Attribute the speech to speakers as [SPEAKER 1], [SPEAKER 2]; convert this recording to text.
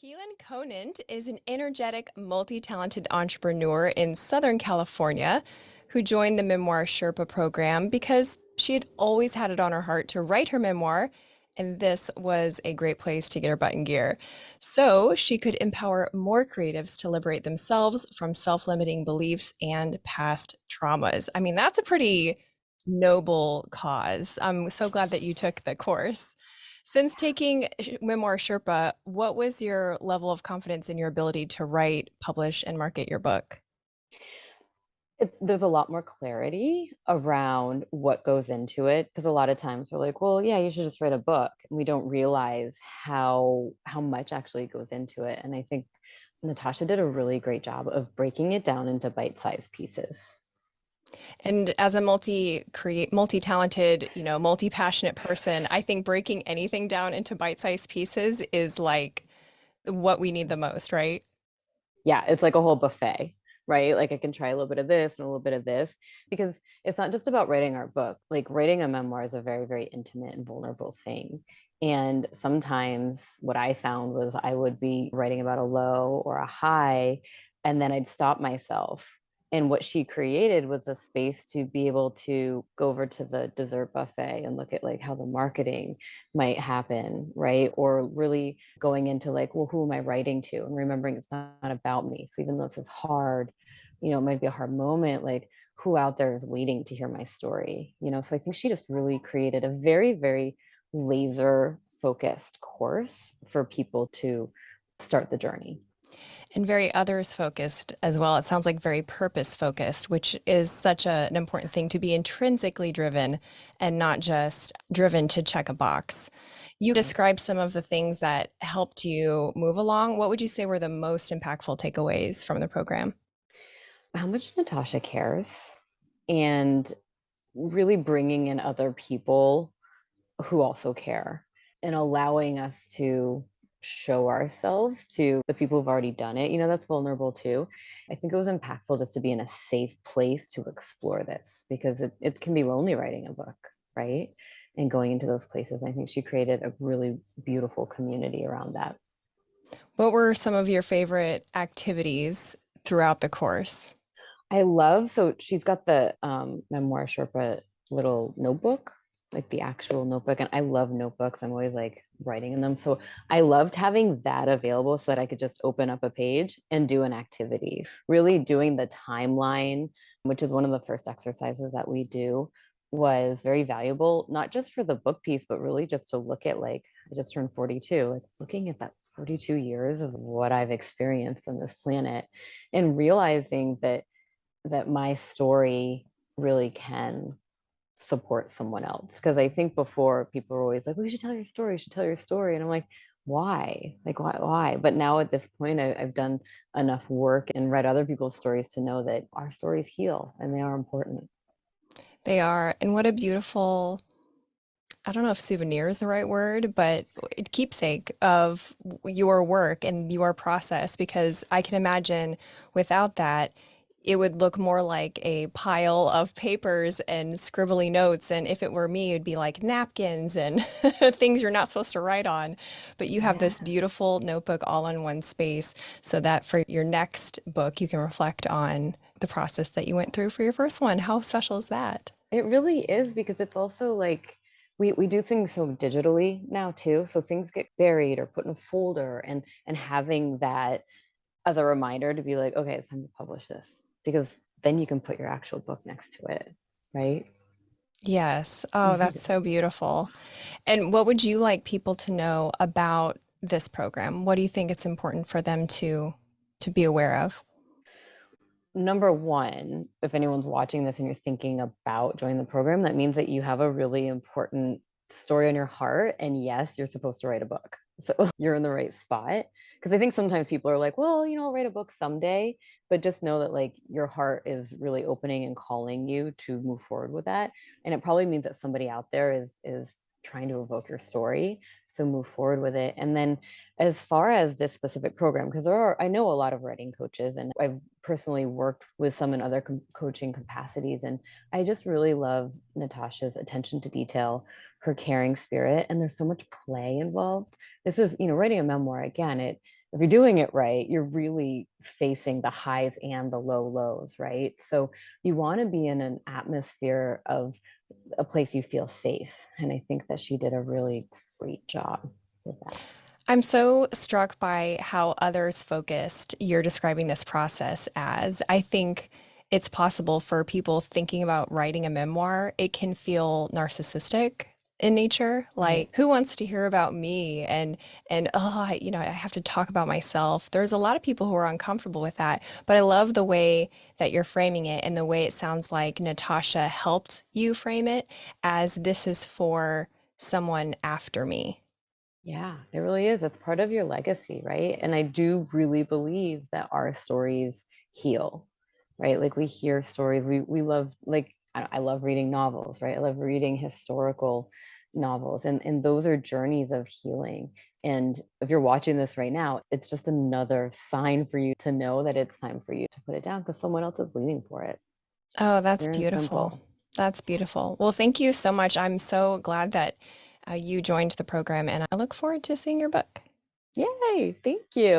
[SPEAKER 1] Keelin Conant is an energetic, multi-talented entrepreneur in Southern California who joined the Memoir Sherpa program because she had always had it on her heart to write her memoir, and this was a great place to get her butt in gear. So she could empower more creatives to liberate themselves from self-limiting beliefs and past traumas. I mean, that's a pretty noble cause. I'm so glad that you took the course. Since taking Memoir Sherpa, what was your level of confidence in your ability to write, publish, and market your book?
[SPEAKER 2] There's a lot more clarity around what goes into it because a lot of times we're like, well, yeah, you should just write a book, and we don't realize how much actually goes into it. And I think Natasha did a really great job of breaking it down into bite-sized pieces.
[SPEAKER 1] And as a multi-talented, multi-passionate person, I think breaking anything down into bite-sized pieces is like what we need the most, right?
[SPEAKER 2] Yeah, it's like a whole buffet, right? Like I can try a little bit of this and a little bit of this because it's not just about writing our book. Like writing a memoir is a very, very intimate and vulnerable thing. And sometimes what I found was I would be writing about a low or a high, and then I'd stop myself. And what she created was a space to be able to go over to the dessert buffet and look at like how the marketing might happen, right? Or really going into like, well, who am I writing to? And remembering it's not about me. So even though this is hard, it might be a hard moment, like who out there is waiting to hear my story, So I think she just really created a very, very laser focused course for people to start the journey.
[SPEAKER 1] And very others focused as well. It sounds like very purpose focused, which is such an important thing to be intrinsically driven and not just driven to check a box. You described some of the things that helped you move along. What would you say were the most impactful takeaways from the program?
[SPEAKER 2] How much Natasha cares and really bringing in other people who also care and allowing us to show ourselves to the people who've already done it. That's vulnerable too. I think it was impactful just to be in a safe place to explore this because it can be lonely writing a book, right? And going into those places. I think she created a really beautiful community around that.
[SPEAKER 1] What were some of your favorite activities throughout the course?
[SPEAKER 2] So she's got the Memoir Sherpa little notebook, like the actual notebook. And I love notebooks. I'm always like writing in them. So I loved having that available so that I could just open up a page and do an activity. Really doing the timeline, which is one of the first exercises that we do, was very valuable, not just for the book piece, but really just to look at like, I just turned 42, like looking at that 42 years of what I've experienced on this planet and realizing that my story really can support someone else. Because I think before people were always like, well, you should tell your story, you should tell your story. And I'm like, why? Like, why? But now at this point, I've done enough work and read other people's stories to know that our stories heal and they are important.
[SPEAKER 1] They are, and what a beautiful, I don't know if souvenir is the right word, but keepsake of your work and your process, because I can imagine without that, it would look more like a pile of papers and scribbly notes. And if it were me, it'd be like napkins and things you're not supposed to write on. But you have this
[SPEAKER 2] Yeah.
[SPEAKER 1] beautiful notebook all in one space so that for your next book, you can reflect on the process that you went through for your first one. How special is that?
[SPEAKER 2] It really is because it's also like we do things so digitally now too. So things get buried or put in a folder and having that as a reminder to be like, okay, it's time to publish this because then you can put your actual book next to it, right?
[SPEAKER 1] Yes. Oh, that's so beautiful. And what would you like people to know about this program? What do you think it's important for them to be aware of?
[SPEAKER 2] Number one, if anyone's watching this and you're thinking about joining the program, that means that you have a really important story on your heart. And yes, you're supposed to write a book. So you're in the right spot. Because I think sometimes people are like, well, I'll write a book someday. But just know that like your heart is really opening and calling you to move forward with that. And it probably means that somebody out there is trying to evoke your story. So move forward with it. And then as far as this specific program, because I know a lot of writing coaches and I've personally worked with some in other coaching capacities. And I just really love Natasha's attention to detail, her caring spirit, and there's so much play involved. This is, writing a memoir again, if you're doing it right, you're really facing the highs and the low lows, right? So you want to be in an atmosphere of a place you feel safe. And I think that she did a really great job with that.
[SPEAKER 1] I'm so struck by how others focused you're describing this process as. I think it's possible for people thinking about writing a memoir, it can feel narcissistic in nature. Like,
[SPEAKER 2] Right.
[SPEAKER 1] who wants to hear about me? And I have to talk about myself. There's a lot of people who are uncomfortable with that, but I love the way that you're framing it and the way it sounds like Natasha helped you frame it as this is for someone after me.
[SPEAKER 2] Yeah, it really is. It's part of your legacy, right? And I do really believe that our stories heal, right? Like we hear stories, we love like I love reading novels, right? I love reading historical novels, and those are journeys of healing. And if you're watching this right now, it's just another sign for you to know that it's time for you to put it down because someone else is waiting for it.
[SPEAKER 1] Oh, that's
[SPEAKER 2] Pure and
[SPEAKER 1] beautiful.
[SPEAKER 2] simple.
[SPEAKER 1] That's beautiful. Well, thank you so much. I'm so glad that you joined the program, and I look forward to seeing your book.
[SPEAKER 2] Yay! Thank you.